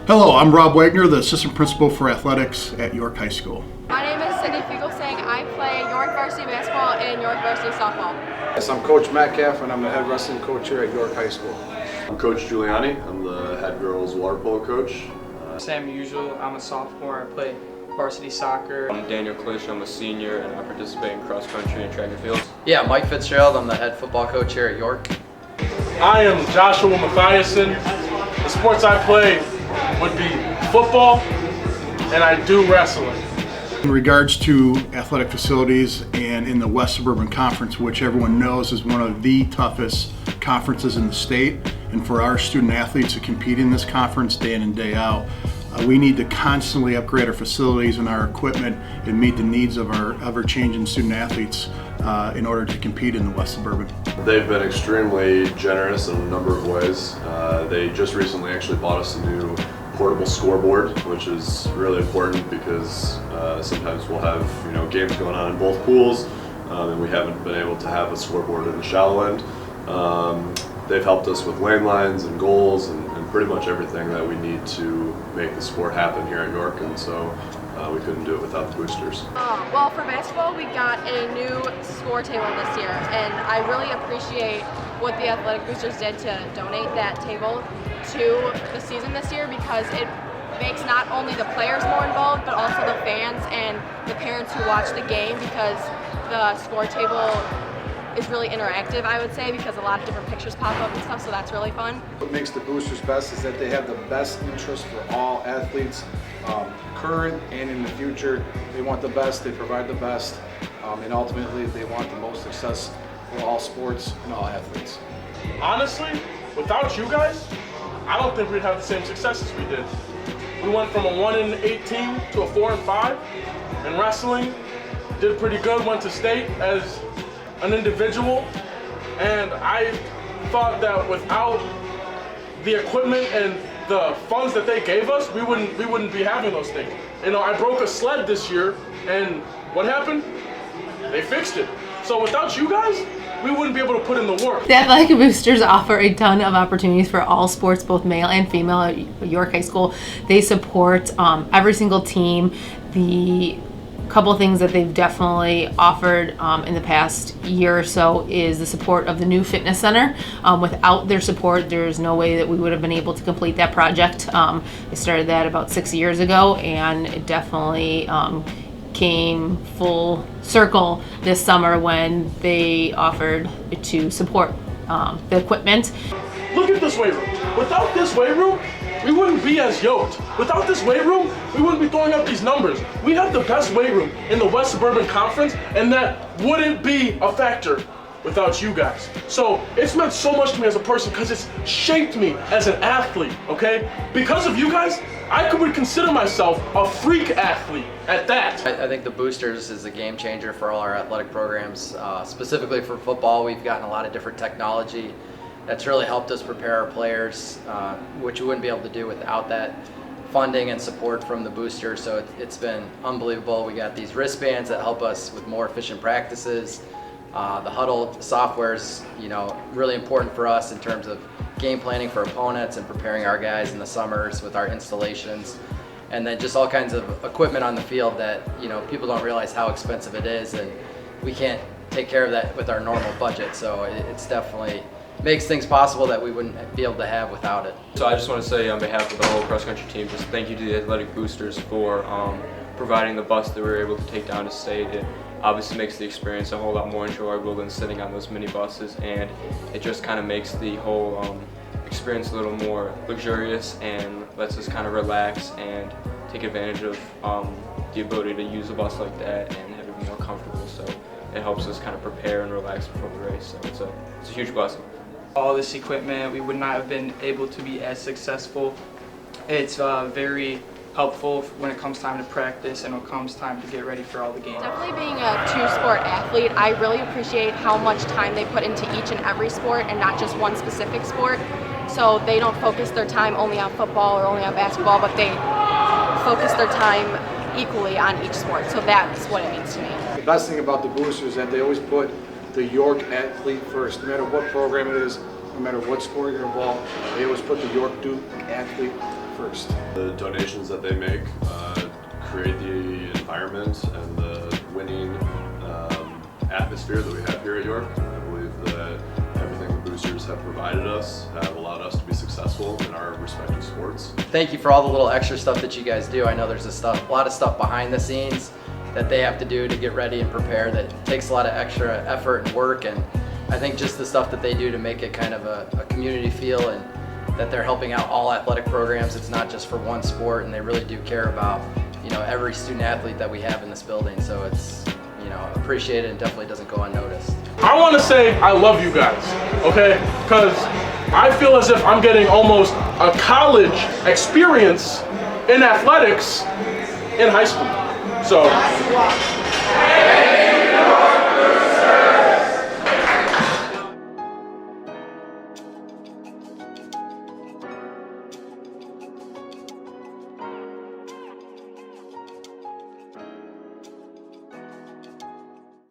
Hello, I'm Rob Wagner, the Assistant Principal for Athletics at York High School. My name is Cindy Fugelsang. I play York Varsity Basketball and York Varsity Softball. Yes, I'm Coach Metcalf and I'm the head wrestling coach here at York High School. I'm Coach Giuliani. I'm the head girls water polo coach. Sam Usual. I'm a sophomore. I play varsity soccer. I'm Daniel Klisch. I'm a senior and I participate in cross country and track and field. Yeah, Mike Fitzgerald. I'm the head football coach here at York. I am Joshua Mathiasen. The sports I play would be football and I do wrestling. In regards to athletic facilities and in the West Suburban Conference, which everyone knows is one of the toughest conferences in the state, and for our student athletes to compete in this conference day in and day out, we need to constantly upgrade our facilities and our equipment and meet the needs of our ever-changing student athletes in order to compete in the West Suburban. They've been extremely generous in a number of ways. They just recently actually bought us a new portable scoreboard, which is really important because sometimes we'll have games going on in both pools, and we haven't been able to have a scoreboard in the shallow end. They've helped us with lane lines and goals and pretty much everything that we need to make the sport happen here at York, and so we couldn't do it without the boosters. Well, for basketball, we got a new score table this year, and I really appreciate what the athletic boosters did to donate that table to the season this year, because it makes not only the players more involved, but also the fans and the parents who watch the game, because the score table is really interactive, I would say, because a lot of different pictures pop up and stuff, so that's really fun. What makes the boosters best is that they have the best interest for all athletes, current and in the future. They want the best, they provide the best, and ultimately they want the most success for all sports and all athletes. Honestly, without you guys, I don't think we'd have the same success as we did. We went from a 1-8 team to a 4-5 in wrestling. Did pretty good, went to state as an individual, and I thought that without the equipment and the funds that they gave us, we wouldn't be having those things. I broke a sled this year, and what happened? They fixed it. So without you guys, we wouldn't be able to put in the work. The Athletic Boosters offer a ton of opportunities for all sports, both male and female, at York High School. They support every single team. The couple of things that they've definitely offered in the past year or so is the support of the new fitness center. Without their support, there's no way that we would have been able to complete that project. They started that about 6 years ago, and it definitely came full circle this summer when they offered to support the equipment. Look at this weight room. Without this weight room, we wouldn't be as yoked. Without this weight room, we wouldn't be throwing up these numbers. We have the best weight room in the West Suburban Conference, and that wouldn't be a factor without you guys. So it's meant so much to me as a person because it's shaped me as an athlete, okay? Because of you guys, I would consider myself a freak athlete at that. I think the boosters is a game changer for all our athletic programs. Specifically for football, we've gotten a lot of different technology that's really helped us prepare our players, which we wouldn't be able to do without that funding and support from the boosters. So it's been unbelievable. We got these wristbands that help us with more efficient practices. The huddle software is really important for us in terms of game planning for opponents and preparing our guys in the summers with our installations. And then just all kinds of equipment on the field that people don't realize how expensive it is, and we can't take care of that with our normal budget. So it's definitely makes things possible that we wouldn't be able to have without it. So I just want to say on behalf of the whole cross country team, just thank you to the athletic boosters for providing the bus that we were able to take down to state. It obviously makes the experience a whole lot more enjoyable than sitting on those mini buses, and it just kind of makes the whole experience a little more luxurious and lets us kind of relax and take advantage of the ability to use a bus like that and have it be more comfortable. So it helps us kind of prepare and relax before the race. So it's a huge blessing. All this equipment, we would not have been able to be as successful. It's very helpful when it comes time to practice and when it comes time to get ready for all the games. Definitely being a two-sport athlete, I really appreciate how much time they put into each and every sport and not just one specific sport. So they don't focus their time only on football or only on basketball, but they focus their time equally on each sport. So that's what it means to me. The best thing about the boosters is that they always put the York athlete first, no matter what program it is, no matter what sport you're involved. They always put the York Duke athlete first. The donations that they make create the environment and the winning atmosphere that we have here at York. I believe that everything the boosters have provided us have allowed us to be successful in our respective sports. Thank you for all the little extra stuff that you guys do. I know there's a lot of stuff behind the scenes that they have to do to get ready and prepare that takes a lot of extra effort and work, and I think just the stuff that they do to make it kind of a community feel, and that they're helping out all athletic programs. It's not just for one sport, and they really do care about, you know, every student athlete that we have in this building. So it's, you know, appreciated and definitely doesn't go unnoticed. I want to say I love you guys, okay? Because I feel as if I'm getting almost a college experience in athletics in high school. So.